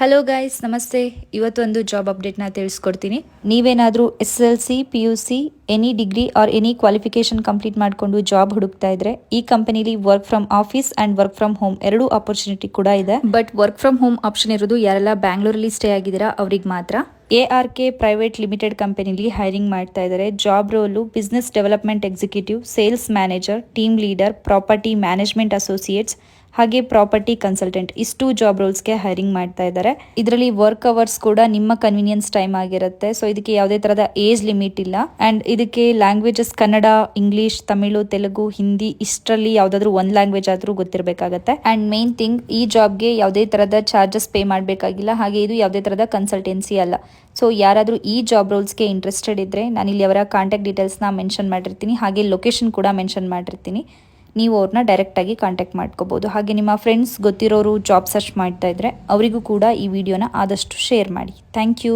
Hello guys, ನಮಸ್ತೆ. ಇವತ್ತೊಂದು job ಅಪ್ಡೇಟ್ನ ತಿಳಿಸ್ಕೊಡ್ತೀನಿ. ನೀವೇನಾದರೂ SSLC, PUC, any degree or any qualification complete ಮಾಡಿಕೊಂಡು ಜಾಬ್ ಹುಡುಕ್ತಾ ಇದ್ರೆ ಈ ಕಂಪನಿಲಿ work from office and work from home ಎರಡೂ ಆಪರ್ಚುನಿಟಿ ಕೂಡ ಇದೆ. But work from home option ಇರೋದು ಯಾರೆಲ್ಲ ಬ್ಯಾಂಗ್ಳೂರಲ್ಲಿ ಸ್ಟೇ ಆಗಿದ್ದೀರಾ ಅವ್ರಿಗೆ ಮಾತ್ರ. ARK ಪ್ರೈವೇಟ್ ಲಿಮಿಟೆಡ್ ಕಂಪನಿಲಿ ಹೈರಿಂಗ್ ಮಾಡ್ತಾ ಇದ್ದಾರೆ. Job role business development executive, sales manager, team leader, property management associates ಹಾಗೆ ಪ್ರಾಪರ್ಟಿ ಕನ್ಸಲ್ಟೆಂಟ್ ಇಷ್ಟು ಜಾಬ್ ರೋಲ್ಸ್ಗೆ ಹೈರಿಂಗ್ ಮಾಡ್ತಾ ಇದ್ದಾರೆ. ಇದರಲ್ಲಿ ವರ್ಕ್ ಅವರ್ಸ್ ಕೂಡ ನಿಮ್ಮ ಕನ್ವೀನಿಯನ್ಸ್ ಟೈಮ್ ಆಗಿರುತ್ತೆ. ಸೊ ಇದಕ್ಕೆ ಯಾವುದೇ ತರಹದ ಏಜ್ ಲಿಮಿಟ್ ಇಲ್ಲ. ಅಂಡ್ ಇದಕ್ಕೆ ಲ್ಯಾಂಗ್ವೇಜಸ್ ಕನ್ನಡ, ಇಂಗ್ಲಿಷ್, ತಮಿಳು, ತೆಲುಗು, ಹಿಂದಿ ಇಷ್ಟರಲ್ಲಿ ಯಾವ್ದಾದ್ರು ಒಂದ್ ಲ್ಯಾಂಗ್ವೇಜ್ ಆದ್ರೂ ಗೊತ್ತಿರಬೇಕಾಗತ್ತೆ. ಅಂಡ್ ಮೇನ್ ಥಿಂಗ್, ಈ ಜಾಬ್ಗೆ ಯಾವುದೇ ತರಹದ ಚಾರ್ಜಸ್ ಪೇ ಮಾಡಬೇಕಾಗಿಲ್ಲ. ಹಾಗೆ ಇದು ಯಾವುದೇ ತರಹದ ಕನ್ಸಲ್ಟೆನ್ಸಿ ಅಲ್ಲ. ಸೊ ಯಾರಾದರೂ ಈ ಜಾಬ್ ರೋಲ್ಸ್ಗೆ ಇಂಟ್ರೆಸ್ಟೆಡ್ ಇದ್ರೆ ನಾನು ಇಲ್ಲಿ ಅವರ ಕಾಂಟ್ಯಾಕ್ಟ್ ಡೀಟೇಲ್ಸ್ನ ಮೆನ್ಷನ್ ಮಾಡಿರ್ತೀನಿ. ಹಾಗೆ ಲೊಕೇಶನ್ ಕೂಡ ಮೆನ್ಷನ್ ಮಾಡಿರ್ತೀನಿ. ನೀವು ಅವ್ರನ್ನ ಡೈರೆಕ್ಟಾಗಿ ಕಾಂಟ್ಯಾಕ್ಟ್ ಮಾಡ್ಕೋಬಹುದು. ಹಾಗೆ ನಿಮ್ಮ ಫ್ರೆಂಡ್ಸ್ ಗೊತ್ತಿರೋರು ಜಾಬ್ ಸರ್ಚ್ ಮಾಡ್ತಾ ಇದ್ರೆ ಅವರಿಗೂ ಕೂಡ ಈ ವಿಡಿಯೋನ ಆದಷ್ಟು ಶೇರ್ ಮಾಡಿ. Thank you.